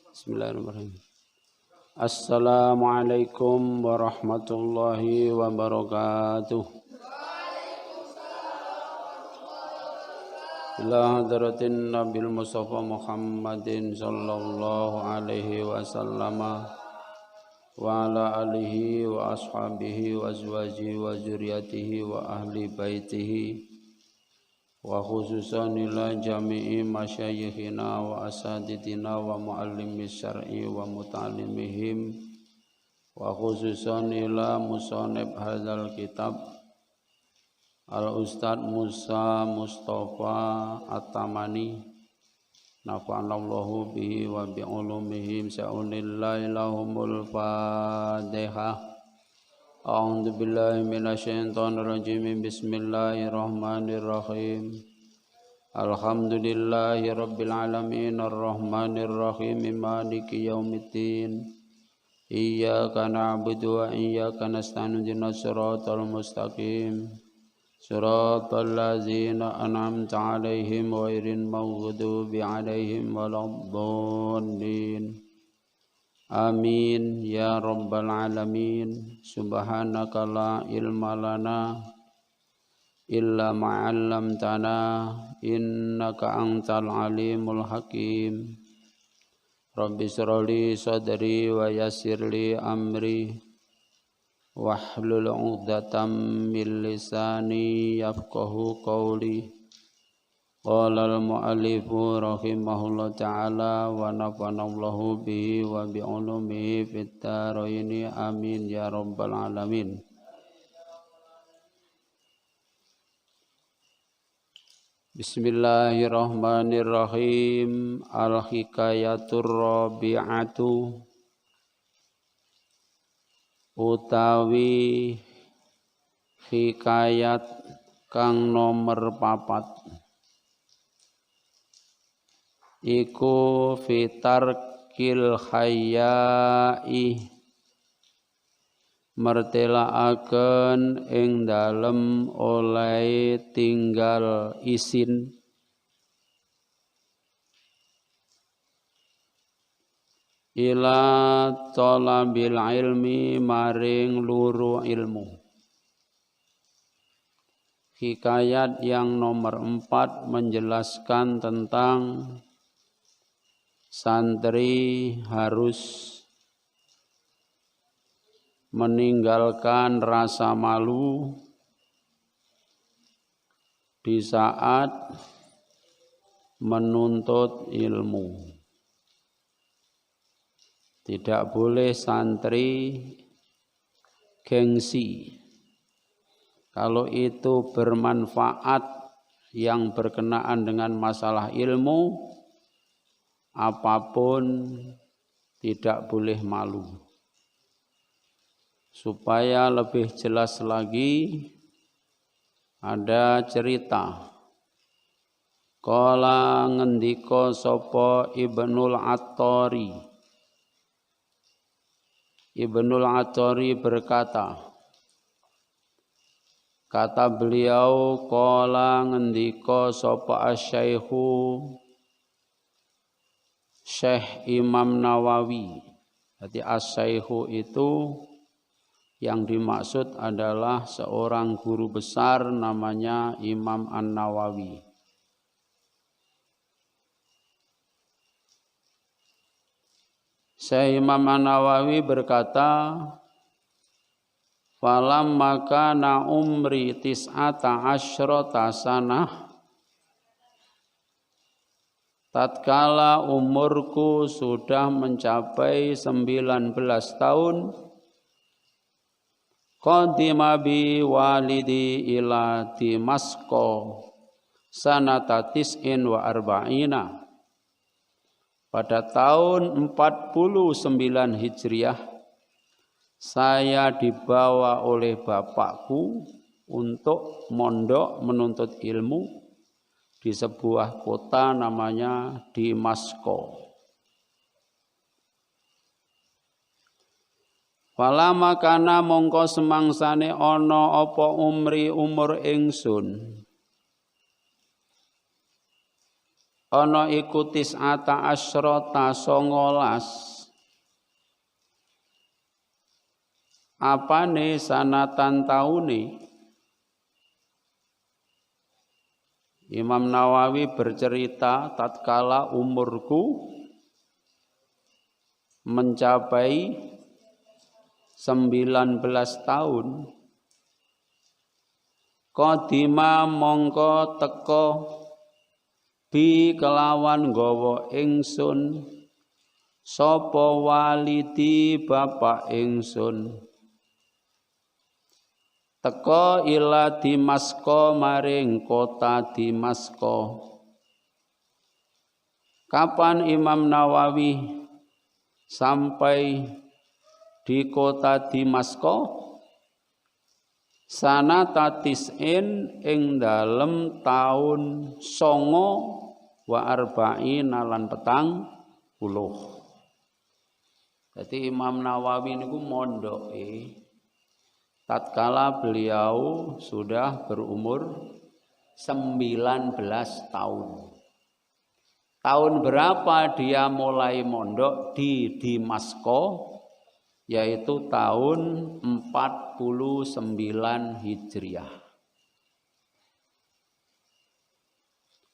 Bismillahirrahmanirrahim. Assalamualaikum warahmatullahi wabarakatuh. Ila hadratin Nabil Mustafa Muhammadin sallallahu alaihi wasallam wa ala alihi wa ashabihi wa azwajihi wa zuriyatihi wa ahli baitihi wa khususan ila jami'i masyayikhina wa asatidina wa muallimis syar'i wa muta'allimihim wa khususan ila musannif hadzal kitab al-Ustadz Musa Mustafa At-Tamani nafa'anallahu bihi wa bi'ulumihim sa'unillahi lahumul Fatihah. A'udzu billahi minasyaitonir rajim. Bismillahirrahmanirrahim. Alhamdulillahi rabbil alamin arrahmanir rahim maliki yaumiddin. Iyyaka na'budu wa iyyaka nasta'in ihdinas siratal mustaqim. Siratal ladzina an'amta 'alaihim ghairil maghdubi 'alaihim waladdallin. Amin ya rabbal alamin. Subhanaka la ilma lana illa ma 'allamtana innaka antal alimul hakim. Rabbi shrah li sadri wa yassir li amri wahlul 'uqdatam min lisani yafqahu qawli. Qala al-mu'allifu rahimahullah ta'ala wa nafanallahu bihi wa bi'ulumihi fit dharaini amin ya rabbal alamin. Bismillahirrahmanirrahim. Al-hikayatur rabi'atu utawi hikayat kang nomor 4 iku fitarkil hayyai mertelaaken ing dalem oleh tinggal isin ila talabil ilmi maring luru ilmu. Hikayat yang nomor 4 menjelaskan tentang santri harus meninggalkan rasa malu di saat menuntut ilmu. Tidak boleh santri gengsi. Kalau itu bermanfaat yang berkenaan dengan masalah ilmu, apapun tidak boleh malu. Supaya lebih jelas lagi, ada cerita. Qala ngendika sapa Ibnul Attari. Ibnul Attari berkata, kata beliau, qala ngendika sapa asy-syaikhu Syekh Imam Nawawi. Jadi as-syaikhu itu yang dimaksud adalah seorang guru besar namanya Imam An-Nawawi. Syekh Imam An-Nawawi berkata, falamma kana umri tis'ata asyrata sanah, tatkala umurku sudah mencapai 19 tahun, qadima bi walidi ila Dimasko sanata tis'in wa arba'ina. Pada tahun 49 Hijriah, saya dibawa oleh bapakku untuk mondok menuntut ilmu di sebuah kota namanya Damaskus. Walama kana mongko semangsane ana apa umur ingsun. Ana iku tis'ata asyrata 19. Apane sanatan taune? Imam Nawawi bercerita tatkala umurku mencapai 19 tahun, qadima mongko teka bi kelawan gawa ingsun sapa walidi bapak ingsun, teka ila Damaskus maring kota Damaskus. Kapan Imam Nawawi sampai di kota Damaskus? Sanata tis'in ing dalem taun 9 wa arba'in lan 40. Jadi Imam Nawawi niku mondoke tatkala beliau sudah berumur 19 tahun. Tahun berapa dia mulai mondok di Damaskus? Yaitu tahun 49 Hijriah.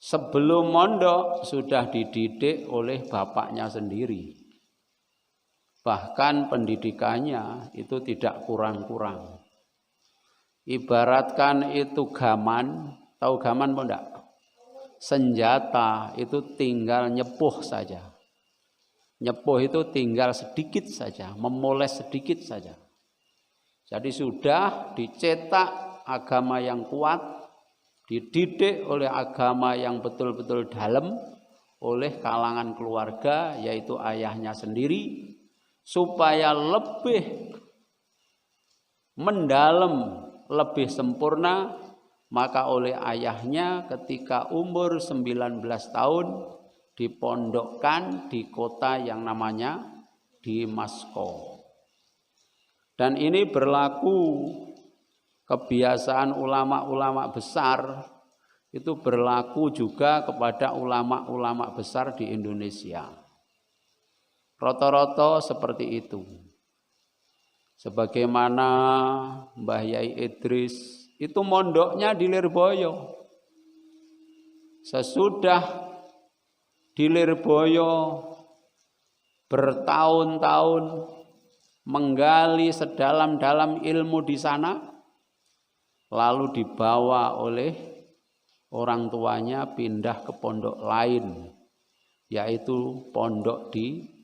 Sebelum mondok sudah dididik oleh bapaknya sendiri. Bahkan pendidikannya itu tidak kurang-kurang. Ibaratkan itu gaman, tahu gaman apa enggak? Senjata itu tinggal nyepuh saja. Nyepuh itu tinggal sedikit saja, memoles sedikit saja. Jadi sudah dicetak agama yang kuat, dididik oleh agama yang betul-betul dalam oleh kalangan keluarga, yaitu ayahnya sendiri, supaya lebih mendalam, lebih sempurna, maka oleh ayahnya ketika umur 19 tahun dipondokkan di kota yang namanya Damaskus. Dan ini berlaku kebiasaan ulama-ulama besar, itu berlaku juga kepada ulama-ulama besar di Indonesia. Rata-rata seperti itu. Sebagaimana Mbah Yai Idris itu mondoknya di Lirboyo. Sesudah di Lirboyo bertahun-tahun menggali sedalam-dalam ilmu di sana, lalu dibawa oleh orang tuanya pindah ke pondok lain, yaitu pondok di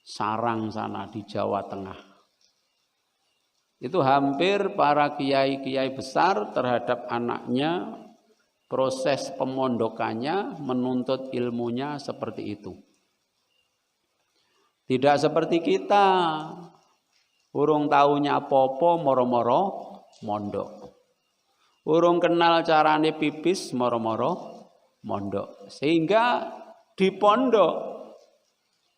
Sarang sana di Jawa Tengah. Itu hampir para kiai-kiai besar terhadap anaknya, proses pemondokannya, menuntut ilmunya seperti itu. Tidak seperti kita, urung taunya apa-apa moro-moro mondok. Urung kenal carane pipis moro-moro mondok. Sehingga di pondok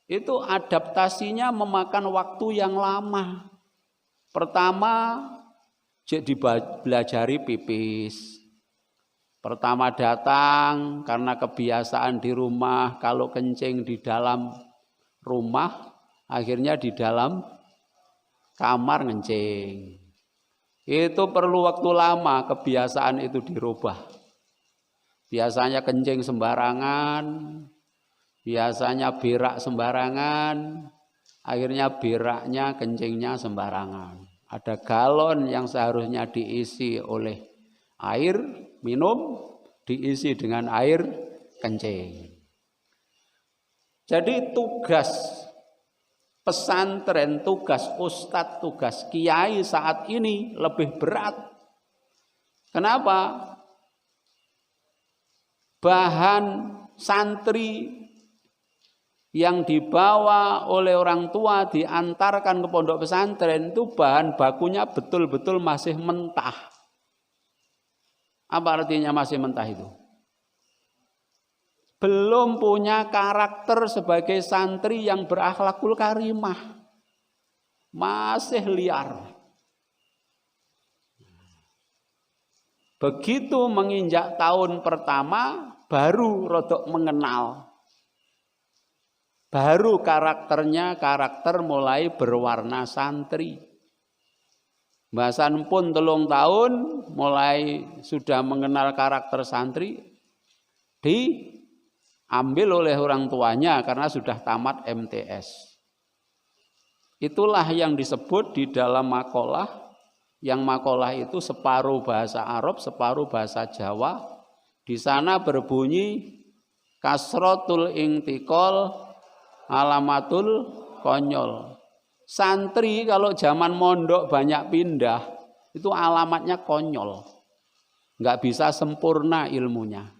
itu adaptasinya memakan waktu yang lama. Pertama dibelajari pipis. Pertama datang karena kebiasaan di rumah, kalau kencing di dalam rumah, akhirnya di dalam kamar ngencing. Itu perlu waktu lama, kebiasaan itu dirubah. Biasanya kencing sembarangan, biasanya berak sembarangan, akhirnya beraknya, kencingnya sembarangan. Ada galon yang seharusnya diisi oleh air minum, diisi dengan air kencing. Jadi tugas pesantren, tugas ustadz, tugas kiai saat ini lebih berat. Kenapa? Bahan santri yang dibawa oleh orang tua diantarkan ke pondok pesantren itu bahan bakunya betul-betul masih mentah. Apa artinya masih mentah itu? Belum punya karakter sebagai santri yang berakhlakul karimah. Masih liar. Begitu menginjak tahun pertama baru rodok mengenal. Baru karakter mulai berwarna santri. Mbasan pun 3 tahun mulai sudah mengenal karakter santri, diambil oleh orang tuanya karena sudah tamat MTS. Itulah yang disebut di dalam makalah, yang makalah itu separuh bahasa Arab, separuh bahasa Jawa. Di sana berbunyi kasratul intiqal alamatul konyol. Santri kalau zaman mondok banyak pindah, itu alamatnya konyol. Nggak bisa sempurna ilmunya.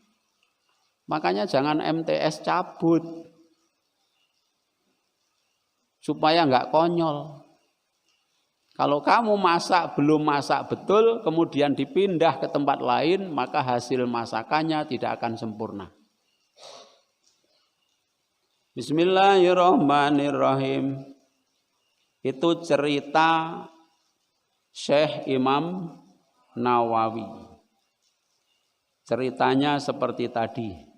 Makanya jangan MTS cabut. Supaya nggak konyol. Kalau kamu belum masak betul, kemudian dipindah ke tempat lain, maka hasil masakannya tidak akan sempurna. Bismillahirrahmanirrahim. Itu cerita Syekh Imam Nawawi. Ceritanya seperti tadi.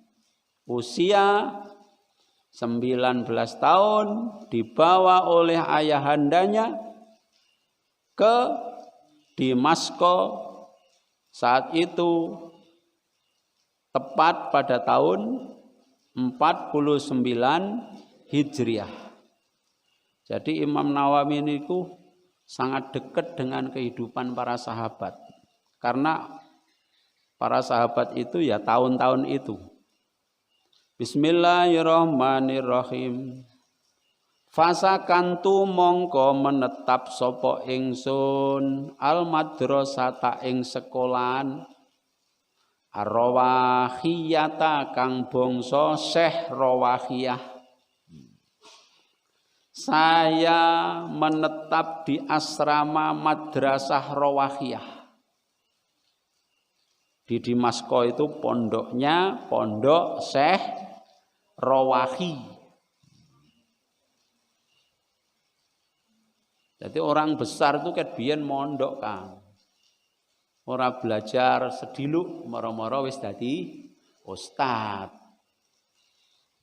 Usia 19 tahun dibawa oleh ayahandanya ke Damaskus. Saat itu tepat pada tahun 49 Hijriah. Jadi Imam Nawawi itu sangat dekat dengan kehidupan para sahabat. Karena para sahabat itu ya tahun-tahun itu. Bismillahirrahmanirrahim. Fasakantu mongko menetap sapa ingsun al madrasata ing sekolahan Ar-Rawahiyata kang bangsa Syekh Rawahiyah. Saya menetap di asrama Madrasah Rawahiyah. Di Damaskus itu pondoknya pondok Syekh Rawahi. Jadi orang besar itu kan biyen mondok kan. Ora belajar sediluk moro-moro wis dadi ustad.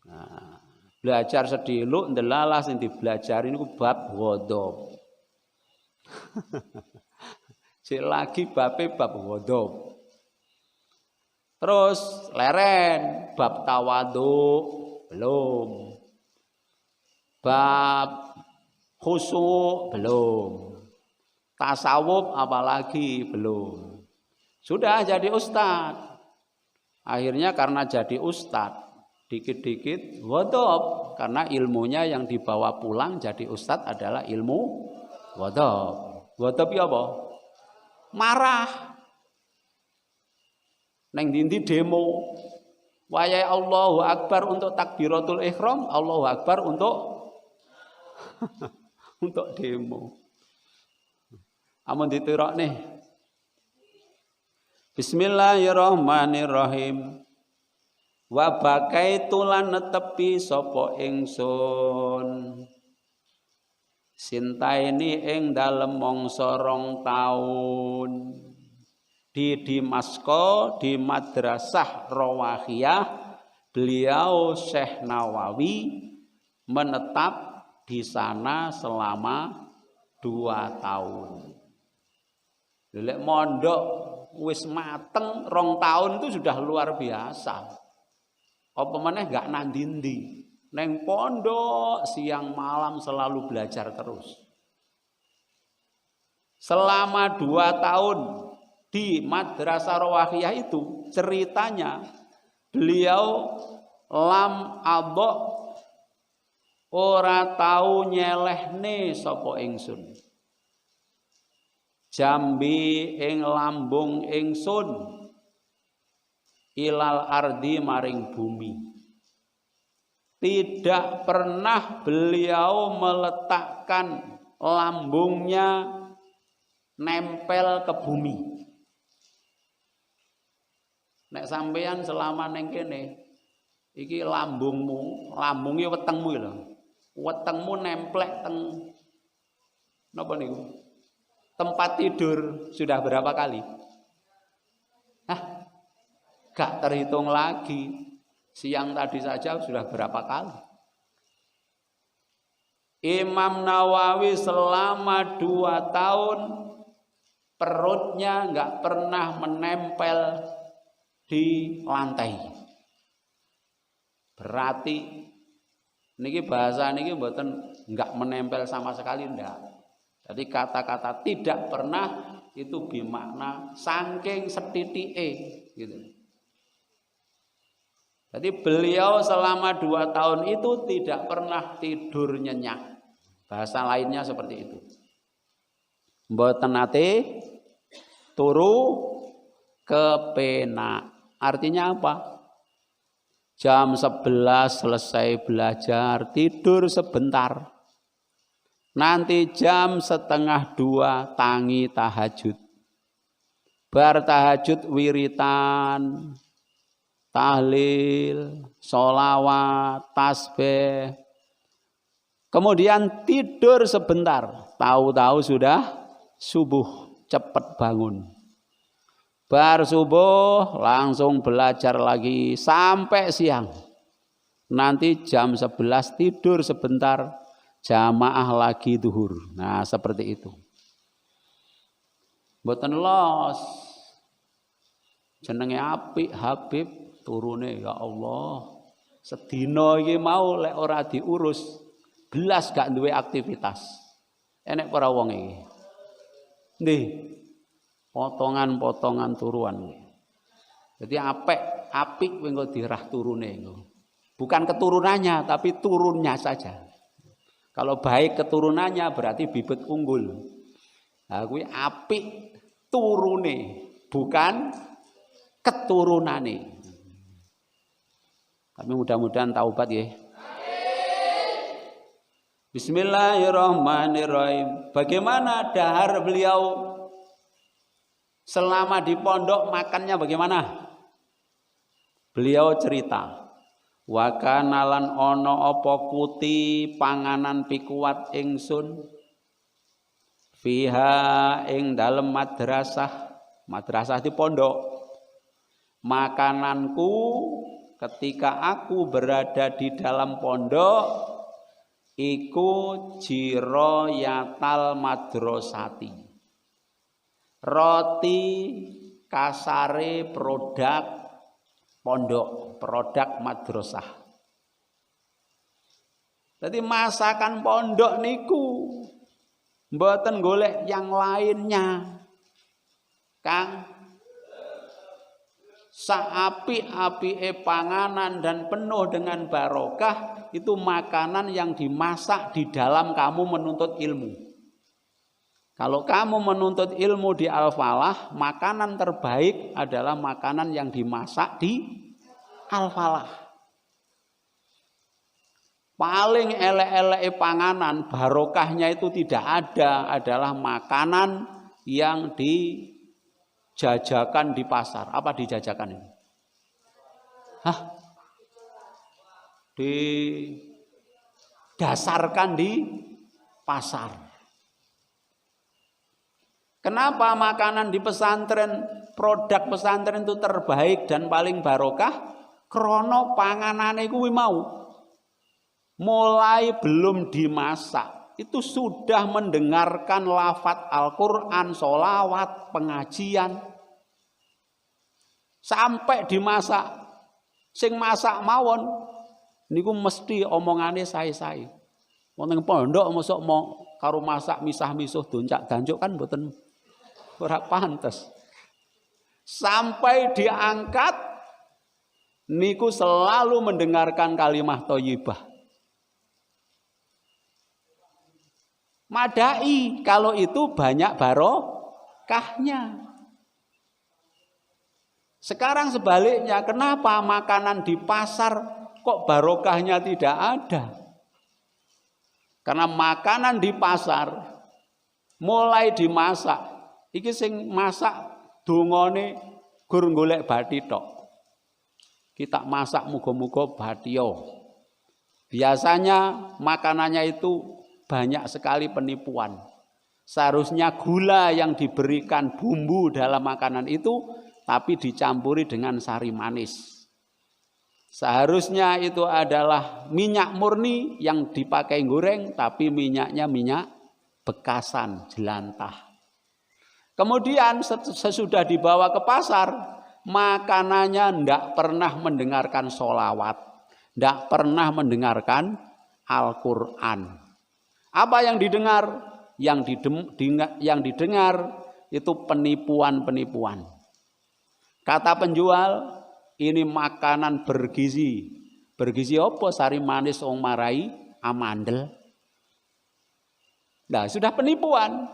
Nah, belajar sediluk ndelalah sing dibelajari niku bab ghadab. Cek lagi bab ghadab. Terus leren bab tawadhu belum. Bab khusyuk belum. Tasawuf apalagi belum. Sudah jadi ustadz. Akhirnya karena jadi ustadz, dikit-dikit ghadab. Karena ilmunya yang dibawa pulang jadi ustadz adalah ilmu ghadab. Ghadab ya apa? Marah. Neng dindi demo. Wayai Allahu Akbar untuk takbiratul ihram, Allahu Akbar untuk untuk demo. Amun ditirok nih. Bismillahirrahmanirrahim. Wa bakaitu lan netepi sapa ingsun. Sintaini ing dalem mangsa 2 taun. Di Damaskus di Madrasah Rawahiyah beliau Syekh Nawawi menetap di sana selama 2 tahun. Lek mondok wis mateng 2 tahun itu sudah luar biasa. Apa meneh gak nandindi. Neng pondok siang malam selalu belajar terus. Selama 2 tahun di Madrasah Rawahiyah itu ceritanya beliau lam adok ora tau nyelehne sapa ingsun. Jambi ing lambung ingsun ilal ardi maring bumi. tidak pernah beliau meletakkan lambungnya nempel ke bumi. Nek sampeyan selama neng kene iki lambungmu, lambungi wetengmu lho. Wetengmu nemplek teng napa niku? Tempat tidur sudah berapa kali? Hah? Gak terhitung lagi. Siang tadi saja sudah berapa kali? Imam Nawawi selama 2 tahun perutnya nggak pernah menempel di lantai. Berarti niki bahasa niki mboten nggak menempel sama sekali ndak. Jadi kata-kata tidak pernah itu bermakna saking setitike gitu. Jadi beliau selama 2 tahun itu tidak pernah tidur nyenyak. Bahasa lainnya seperti itu. Mboten nate turu kepenak. Artinya apa? Jam 11 selesai belajar, tidur sebentar. Nanti jam 1:30 tangi tahajud. Bar tahajud wiritan, tahlil, sholawat, tasbih. Kemudian tidur sebentar. Tahu-tahu sudah subuh, cepat bangun. Bar subuh langsung belajar lagi sampai siang. Nanti jam 11 tidur sebentar, jamaah lagi duhur. Nah, seperti itu. Mboten los. Jenenge apik Habib turune ya Allah. Sedina iki mau lek ora diurus, belas gak duwe aktivitas. Enek para wong iki. Nggih. Potongan-potongan turuan. Jadi apik kowe engko dirah turune engko. Bukan keturunannya tapi turunnya saja. Kalau baik keturunannya berarti bibit unggul. Nah, kuwi apik turune, bukan keturunane. Tapi mudah-mudahan taubat ya. Bismillahirrahmanirrahim. Bagaimana dahar beliau selama di pondok, makannya bagaimana? Beliau cerita, wa kana lan ana apa kuti panganan pikuat ingsun fiha ing dalem madrasah di pondok. Makananku ketika aku berada di dalam pondok iku jiroyatal madrasati. Roti kasare produk pondok, produk madrasah. Jadi masakan pondok niku mboten golek yang lainnya. Kang saapi-apike panganan dan penuh dengan barokah itu makanan yang dimasak di dalam kamu menuntut ilmu. Kalau kamu menuntut ilmu di Al-Falah, makanan terbaik adalah makanan yang dimasak di Al-Falah. Paling elek-elek panganan, barokahnya itu tidak ada, adalah makanan yang dijajakan di pasar. Apa dijajakan ini? Hah? Didasarkan di pasar. Kenapa makanan di pesantren, produk pesantren itu terbaik dan paling barokah? Krono panganane kuwi mau. Mulai belum dimasak, itu sudah mendengarkan lafaz Al-Quran, sholawat, pengajian. Sampai dimasak, sing masak mawon, niku mesti omongane sae-sae. Wonten pondok mosok mau karo masak misah-misuh doncak-dancuk kan mboten ora pantes. Sampai diangkat niku selalu mendengarkan kalimat thayyibah. Madai kalau itu banyak barokahnya. Sekarang sebaliknya, kenapa makanan di pasar kok barokahnya tidak ada? Karena makanan di pasar mulai dimasak, iki sing masak dongane gur golek bathi tok. Kita masak muga-muga bathiyo. Biasanya makanannya itu banyak sekali penipuan. Seharusnya gula yang diberikan bumbu dalam makanan itu tapi dicampuri dengan sari manis. Seharusnya itu adalah minyak murni yang dipakai goreng, tapi minyaknya minyak bekasan, jelantah. Kemudian sesudah dibawa ke pasar, makanannya tidak pernah mendengarkan sholawat, tidak pernah mendengarkan Al-Quran. Apa yang didengar? Yang didengar itu penipuan-penipuan. Kata penjual, ini makanan bergizi. Bergizi apa? Sari manis wong marai amandel. Nah, sudah penipuan.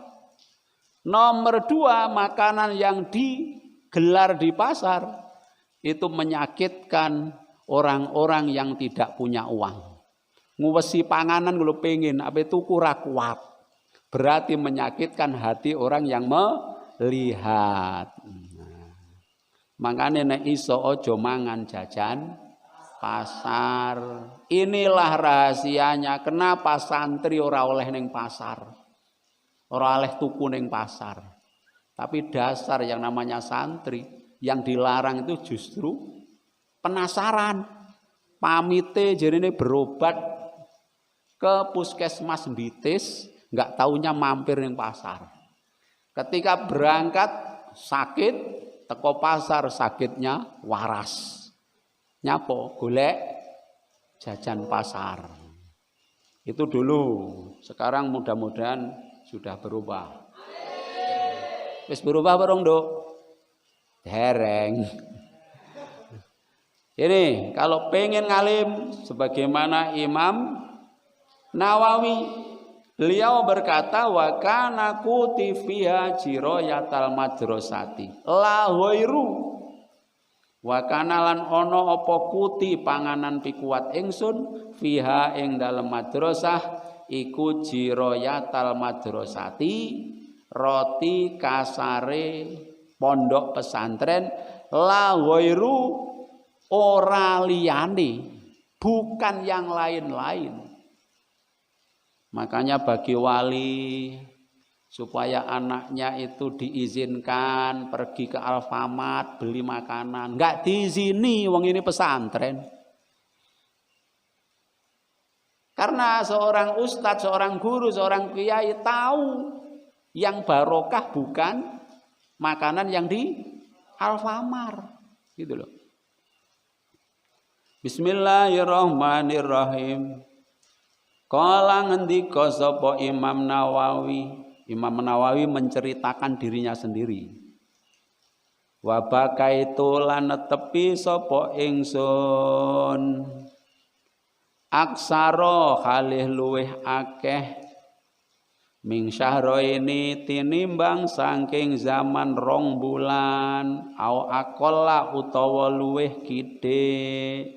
Nomor 2, makanan yang digelar di pasar itu menyakitkan orang-orang yang tidak punya uang. Nguwesi panganan kalau pengen, apa itu kurang kuat. Berarti menyakitkan hati orang yang melihat. Makanya nek iso ojo mangan jajan pasar. Inilah rahasianya kenapa santri ora oleh ning pasar. Ora oleh tuku ning pasar. Tapi dasar yang namanya santri yang dilarang itu justru penasaran. Pamite jarine berobat ke puskesmas Bitis, enggak taunya mampir ning pasar. Ketika berangkat sakit teko pasar sakitnya waras. Nyapo golek jajan pasar. Itu dulu. Sekarang mudah-mudahan sudah berubah. Wis berubah bareng, Dok? Dereng. Ini kalau pengen ngalim sebagaimana Imam Nawawi, beliau berkata wa kana kuti fiha jiroyatal madrasati la ghairu wa kana lan ana apa kuti panganan pikuat ingsun fiha ing dalem madrasah iku jiroyatal madrasati roti kasare pondok pesantren la ghairu ora liyane bukan yang lain-lain. Makanya bagi wali supaya anaknya itu diizinkan pergi ke Alfamart beli makanan, enggak diizini, wong ini pesantren. Karena seorang ustadz, seorang guru, seorang kiai tahu yang barokah bukan makanan yang di Alfamart, gitu loh. Bismillahirrahmanirrahim. Kala ngendika sapa Imam Nawawi. Imam Nawawi menceritakan dirinya sendiri. Wa bakaitu lan netepi sapa ingsun. Aksara kalih luweh akeh ming syahraini tinimbang saking zaman 2 bulan au aqalla utawa luweh kidhe.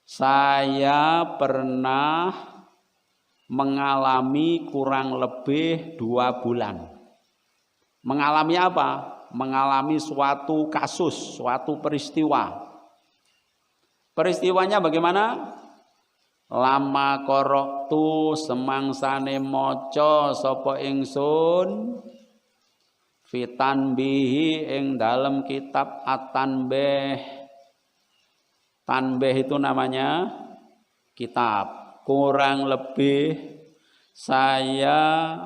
Saya pernah mengalami kurang lebih 2 bulan. Mengalami apa? Mengalami suatu kasus, suatu peristiwa. Peristiwanya bagaimana? Lama koroktu semangsane maca sapa ingsun fitanbihi ing dalam kitab At-Tanbih. Tanbih itu namanya kitab. Kurang lebih saya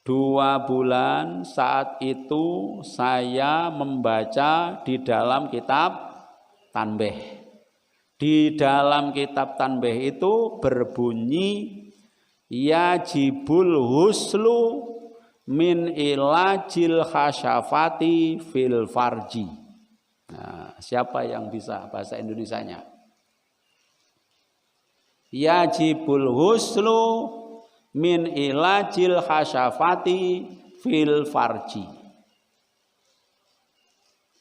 2 bulan saat itu saya membaca di dalam kitab Tanbih. Di dalam kitab Tanbih itu berbunyi yajibul huslu min ilajil khasyafati fil farji. Nah, siapa yang bisa bahasa Indonesianya? Yajibul huslu min ilajil khasyafati fil farji.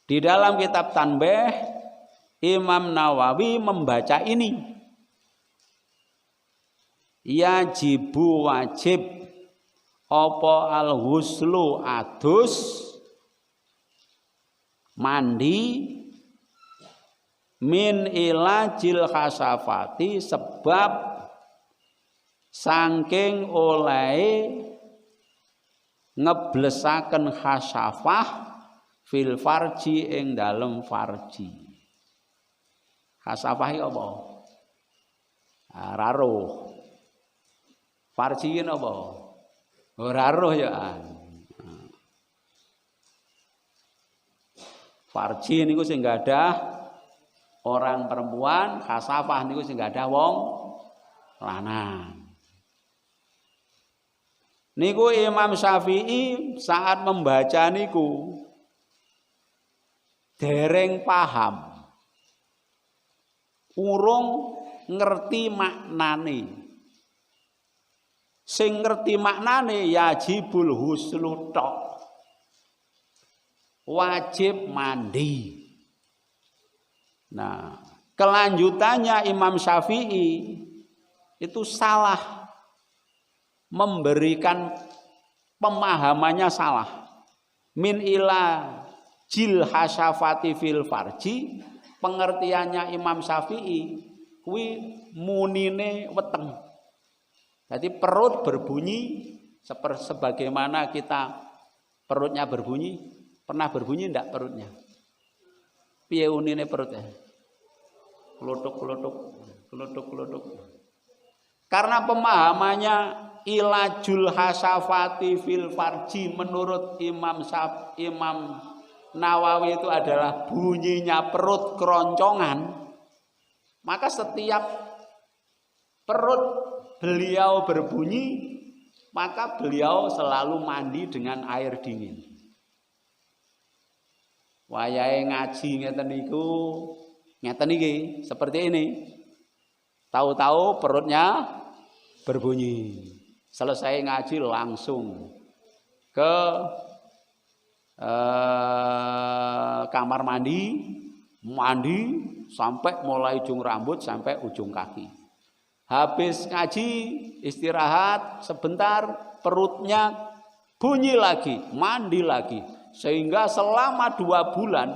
Di dalam kitab Tanbih Imam Nawawi membaca ini. Yajibu wajib apa al-ghuslu adus mandi min ilajil khasafati sebab saking olehe ngeblesaken khasafah fil farji ing dalem farji. Khasafah iki apa? Raruh. Farji iki apa? Ora roh ya. Farji niku sing gadah orang perempuan, khasafah niku sing gadah wong lanang. Niku Imam Syafi'i saat membaca niku dereng paham. Urung ngerti maknane. Sing ngerti maknane yajibul huslu tok. Wajib mandi. Nah, kelanjutannya Imam Syafi'i itu salah, memberikan pemahamannya salah. Min ila jil hasyafati fil farji, pengertiannya Imam Syafi'i kuwi munine weteng. Jadi perut berbunyi sebagaimana kita perutnya berbunyi. Pernah berbunyi enggak perutnya? Piye unine perutnya? Kelutuk. Karena pemahamannya ilajul hasafati fil farji menurut Imam Nawawi itu adalah bunyinya perut keroncongan. Maka setiap perut beliau berbunyi, maka beliau selalu mandi dengan air dingin. Wayahe ngaji ngeten iki seperti ini. Tahu-tahu perutnya berbunyi. Selesai ngaji langsung ke kamar mandi sampai mulai ujung rambut sampai ujung kaki. Habis ngaji, istirahat sebentar, perutnya bunyi lagi, mandi lagi. Sehingga selama 2 bulan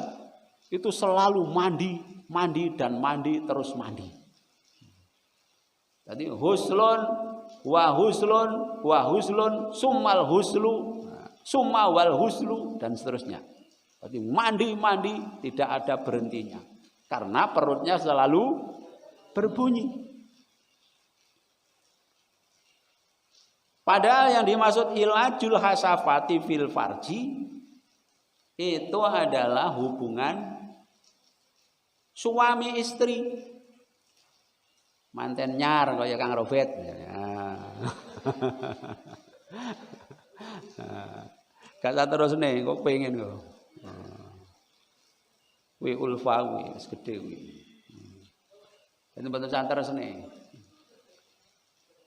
itu selalu mandi terus mandi. Jadi huslun, summal huslu, summa wal huslu, dan seterusnya. Jadi mandi tidak ada berhentinya. Karena perutnya selalu berbunyi. Padahal yang dimaksud ilajul hasafati fil farji itu adalah hubungan suami istri. Manten nyar kaya Kang Robet. Kata terus nih, kok pengen kok. Wi ulfa wi wis gedhe wi. Itu betul santer sene.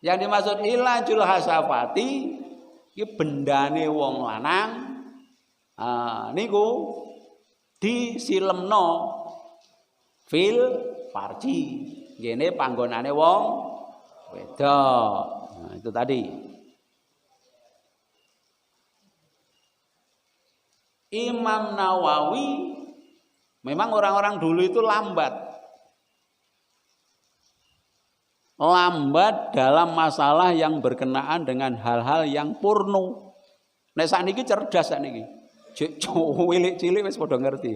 Yang dimaksud ilajul hasafati iki bendane wong lanang niku disilemno fil farji. Ngene panggonane wong wedok. Nah, itu tadi. Imam Nawawi memang orang-orang dulu itu lambat dalam masalah yang berkenaan dengan hal-hal yang porno. Nek sakniki cerdas sakniki. Cilik-cilik wis padha ngerti.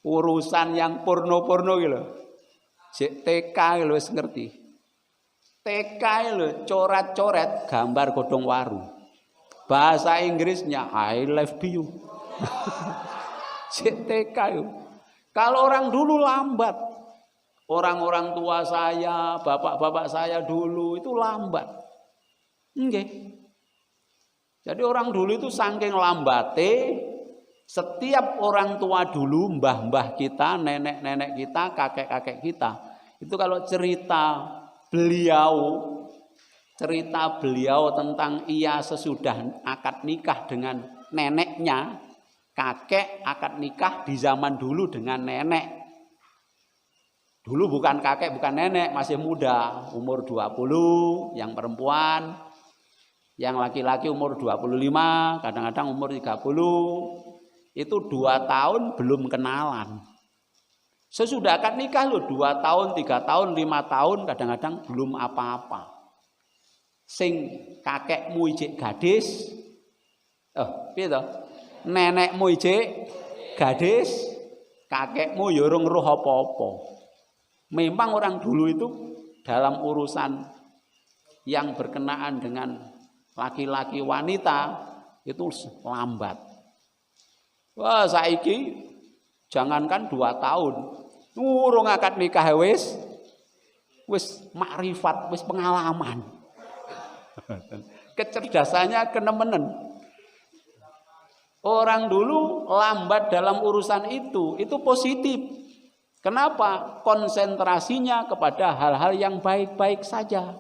Urusan yang porno-porno iki lho. Sik TK lho wis ngerti. TK lho coret-coret gambar godhong waru. Bahasa Inggrisnya I love you. Sik TK yo. Kalau orang dulu lambat. Orang-orang tua saya, bapak-bapak saya dulu itu lambat. Nggih. Jadi orang dulu itu saking lambate, setiap orang tua dulu, mbah-mbah kita, nenek-nenek kita, kakek-kakek kita, itu kalau cerita beliau tentang ia sesudah akad nikah dengan neneknya, kakek akad nikah di zaman dulu dengan nenek. Dulu bukan kakek, bukan nenek, masih muda, umur 20 yang perempuan, yang laki-laki umur 25, kadang-kadang umur 30. Itu 2 tahun belum kenalan. Sesudah akad nikah loh, 2 tahun, 3 tahun, 5 tahun, kadang-kadang belum apa-apa. Sing kakekmu ijek gadis, piye to? Nenekmu ijek gadis, kakekmu ya urung roh apa-apa. Memang orang dulu itu dalam urusan yang berkenaan dengan laki-laki wanita itu lambat. Wah, saiki jangankan 2 tahun, urung akad nikah wis makrifat, wis pengalaman. Kecerdasannya kenemenen. Orang dulu lambat dalam urusan itu positif. Kenapa? Konsentrasinya kepada hal-hal yang baik-baik saja.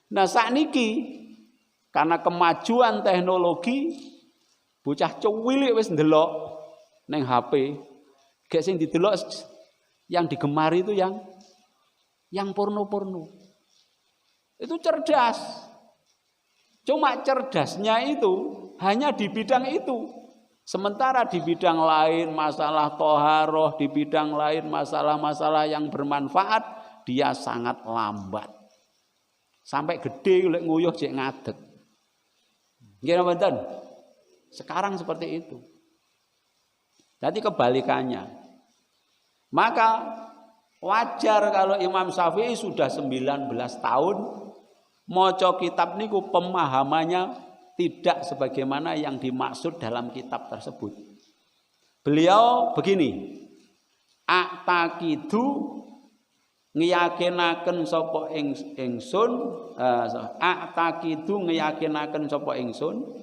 Nah, sakniki karena kemajuan teknologi, bocah cuwilik wis ndelok neng HP. Gek sing didelok yang digemari itu yang porno-porno. Itu cerdas. Cuma cerdasnya itu hanya di bidang itu. Sementara di bidang lain masalah toharoh, di bidang lain masalah-masalah yang bermanfaat, dia sangat lambat. Sampai gede lek nguyuh cek ngadeg. Nggih mboten? Sekarang seperti itu. Jadi kebalikannya. Maka wajar kalau Imam Syafi'i sudah 19 tahun maca kitab niku pemahamannya tidak sebagaimana yang dimaksud dalam kitab tersebut. Beliau begini, aktakidu ngiyakinaken sapa ingsun, aktakidu ngiyakinaken sapa ingsun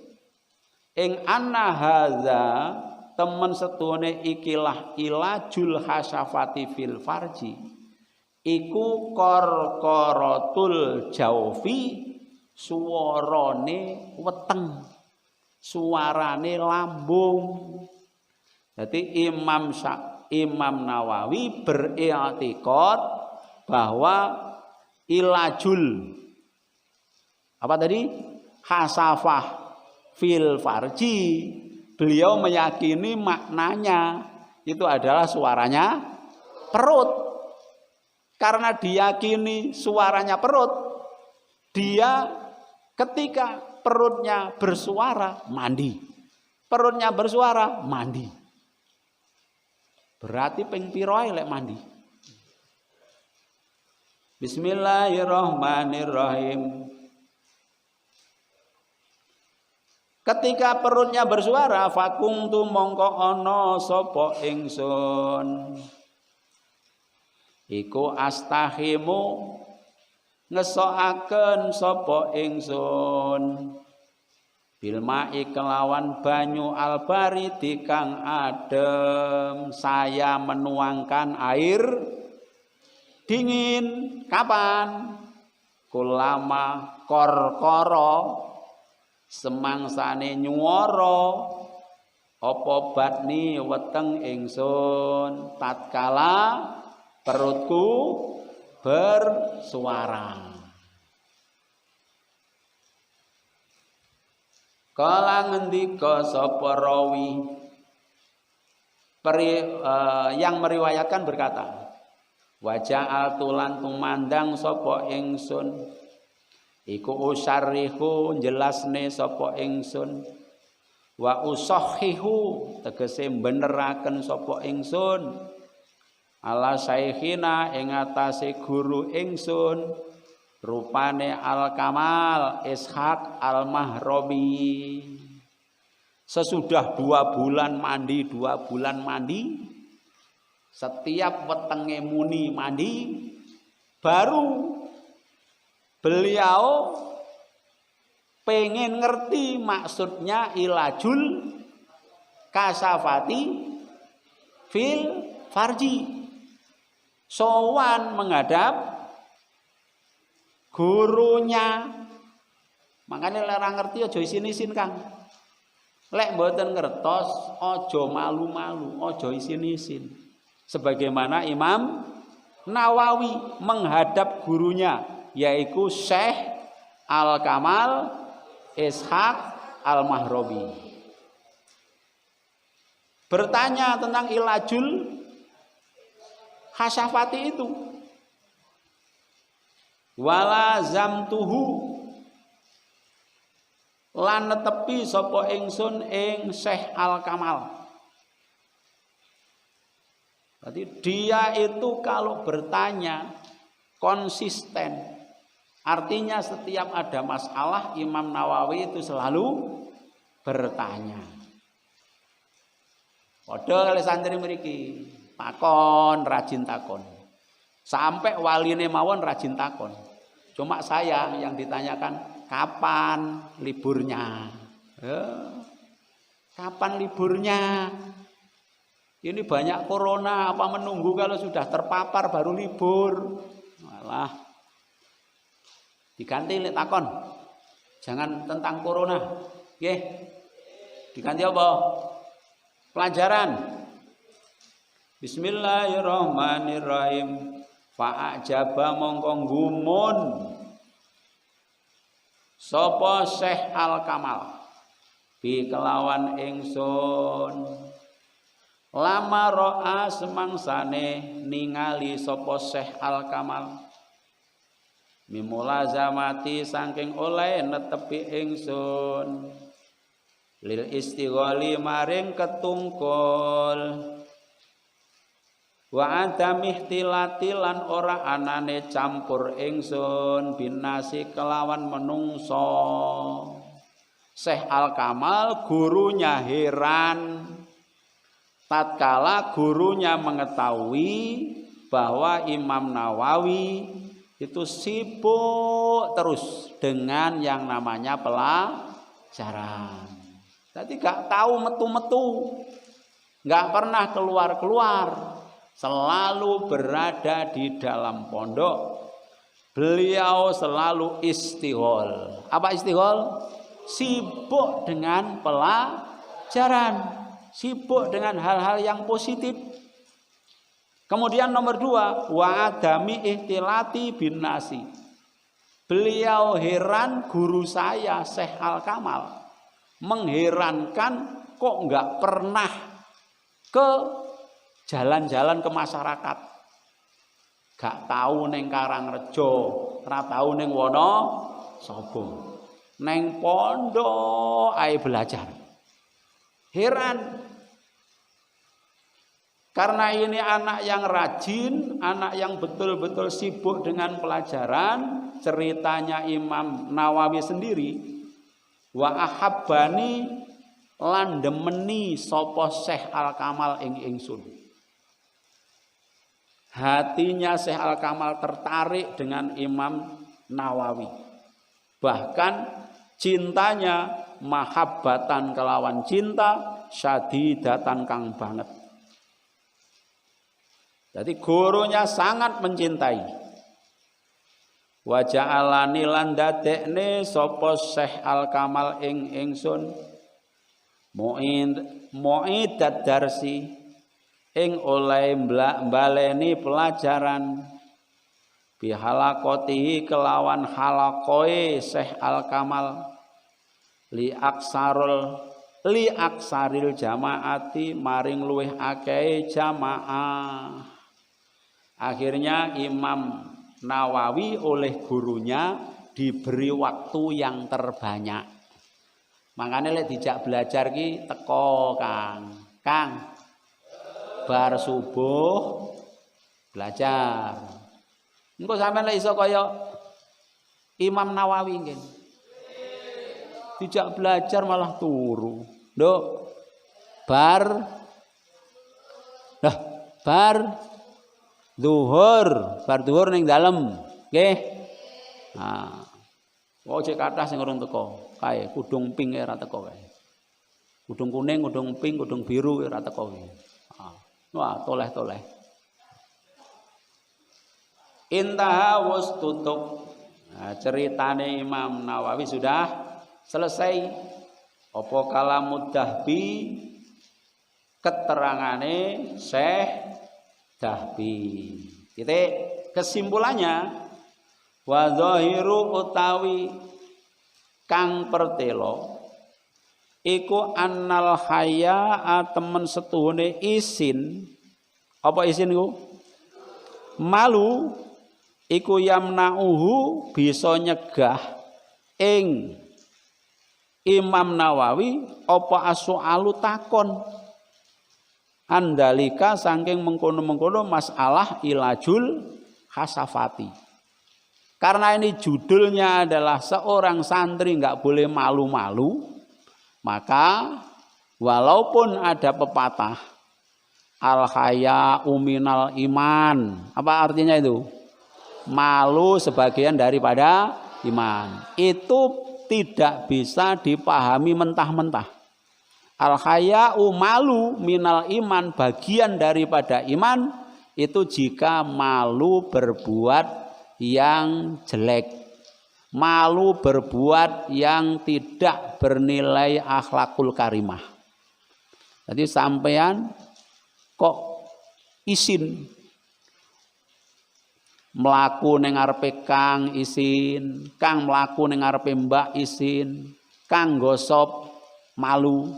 ing anna hadza temen setune ikilah ilajul hasafati fil farji iku korkorotul jaufi, suarane weteng, suarane lambung. Jadi Imam Nawawi beriktikad bahwa ilajul apa tadi? Hasafah fil farji, beliau meyakini maknanya itu adalah suaranya perut. Karena diyakini suaranya perut, dia ketika perutnya bersuara, mandi. Perutnya bersuara, mandi. Berarti ping piro ae lek mandi. Bismillahirrahmanirrahim. Ketika perutnya bersuara, fakuntu mongko ana sapa ingsun. Iku astahimu ngesoaken sapa ingsun bilma kelawan banyu albaridi kang adem. Saya menuangkan air dingin kapan? Kulama korkoro semangsane nyuwara apa batni weteng ingsun tatkala perutku bersuara. Kala ngendika sapa rawi yang meriwayatkan berkata, waja'al tulan tumandang sapa ingsun iku usarrihu jelasne sapa ingsun wa usahhihu tegese beneraken sapa ingsun ala saikhina ing atase guru ingsun rupane Al-Kamal Ishaq Al-Mahrobi. Sesudah 2 bulan mandi, setiap wetenge muni mandi, baru beliau pengen ngerti maksudnya ilajul kasafati fil farji. Sowan menghadap gurunya. Makanya lek ora ngerti aja isin-isin Kang. Lek mboten ngertos aja malu-malu, aja isin-isin. Sebagaimana Imam Nawawi menghadap gurunya yaitu Syekh Al-Kamal Ishaq Al-Mahrabi. Bertanya tentang ilajul khasyafati itu. Wala zamtuhu lan netepi sapa ingsun ing Syekh Al-Kamal. Berarti dia itu kalau bertanya konsisten. Artinya setiap ada masalah Imam Nawawi itu selalu bertanya. Padha kali santri mriki, takon rajin takon. Sampai waline mawon rajin takon. Cuma saya yang ditanyakan kapan liburnya? Kapan liburnya? Ini banyak corona, apa menunggu kalau sudah terpapar baru libur? Malah diganti lek takon. Jangan tentang corona. Nggih. Diganti apa? Pelajaran. Bismillahirrahmanirrahim. Fa'ajaba mongko gumun sapa Syekh Al-Kamal bi kelawan ingsun lama ro'a semangsane ningali sapa Syekh Al-Kamal mimulazamati saking oleh netepi ingsun lil istighali maring ketungkul wa adamihtilati lan ora anane campur ingsun binasi kelawan menungso. Syekh Al-Kamal gurunya heran tatkala gurunya mengetahui bahwa Imam Nawawi itu sibuk terus dengan yang namanya pelajaran. Jadi gak tahu metu-metu, gak pernah keluar-keluar. Selalu berada di dalam pondok. Beliau selalu istighol. Apa istighol? Sibuk dengan pelajaran, sibuk dengan hal-hal yang positif. Kemudian nomor 2, wa adami ihtilati bin nasi. Beliau heran guru saya Syekh Al-Kamal mengherankan kok enggak pernah ke jalan-jalan ke masyarakat. Gak tahu neng Karangrejo, ora tahu neng Wonosobo. Neng pondok ae belajar. Heran. Karena ini anak yang rajin, anak yang betul-betul sibuk dengan pelajaran, ceritanya Imam Nawawi sendiri, wa ahabbani lan demeni sapa Syekh Al-Kamal ing ingsun. Hatinya Syekh Al-Kamal tertarik dengan Imam Nawawi. Bahkan cintanya mahabbatan kelawan cinta syadidatan kang banget. Jadi gurunya sangat mencintai. Wa ja'alani lan dadekne sapa Syekh Al-Kamal ing ingsun mu'idad darsi ing oleh baleni pelajaran bihalaqatihi kelawan halaqoe Syekh Al-Kamal li aksaril jamaati maring luweh akeh jamaah. Akhirnya Imam Nawawi oleh gurunya diberi waktu yang terbanyak. Makanya lek dijak belajar ki teko Kang bar subuh belajar. Engko sampean lek iso kaya Imam Nawawi nggih. Dijak belajar malah turu. Nduk. Bar zuhur ning dalem. Nggih. Nah. Cek kathah sing urung teko. Kae kudung pink ora teko kae. Kudung kuning, kudung pink, kudung biru ora teko kae. Wah, toleh-toleh. Intaha wis tutup. Nah, ceritane Imam Nawawi sudah selesai. Apa kalamud Dahbi keterangane Syekh Dahbi. Titik. Kesimpulannya, wa zahiru utawi kang pertelo iku annal haya temen setuhune isin. Apa isin iku? Malu iku yamnauhu bisa nyegah ing Imam Nawawi apa as-su'alu takon andalika saking mengkono-mengkono masalah ilajul khasafati. Karena ini judulnya adalah seorang santri nggak boleh malu-malu, maka walaupun ada pepatah al-haya'u minal iman, apa artinya itu? Malu sebagian daripada iman. Itu tidak bisa dipahami mentah-mentah. Al-haya'u malu minal iman, bagian daripada iman, itu jika malu berbuat yang jelek, malu berbuat yang tidak bernilai akhlakul karimah. Jadi sampean kok isin mlaku ning ngarepe Kang isin, Kang mlaku ning ngarepe Mbak isin, Kang gosop malu,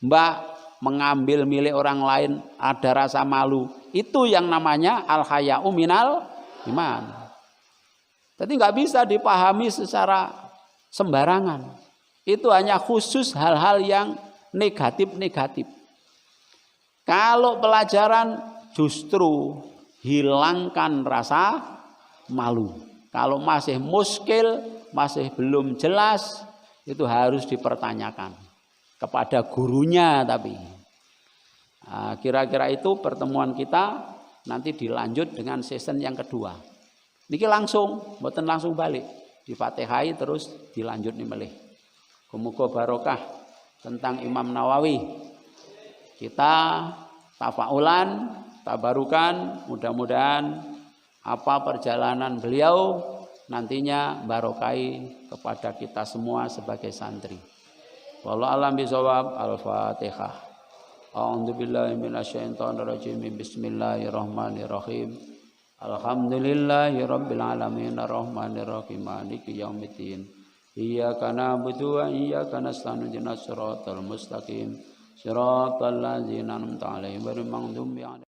Mbak mengambil milik orang lain ada rasa malu. Itu yang namanya al-haya'u minal iman. Jadi nggak bisa dipahami secara sembarangan. Itu hanya khusus hal-hal yang negatif-negatif. Kalau pelajaran justru hilangkan rasa malu. Kalau masih muskil, masih belum jelas, itu harus dipertanyakan kepada gurunya. Tapi kira-kira itu pertemuan kita. Nanti dilanjut dengan season yang kedua. Niki langsung, mboten langsung balik, Difatihai terus dilanjut nih melih. Muga barokah tentang Imam Nawawi. Kita tafaulan, tabarukan, mudah-mudahan apa perjalanan beliau nantinya barokai kepada kita semua sebagai santri. Wallahu a'lam bishawab. Al-Fatihah. A'udzubillahi minasyaitonirrajim. Bismillahirrahmanirrahim. Alhamdulillahirabbil alamin arrahmanirrahim maliki yaumiddin. Iyyaka na'budu wa iyyaka nasta'in ihdinas siratal mustaqim. Siratal ladzina an'amta 'alaihim ghairil maghdubi 'alaihim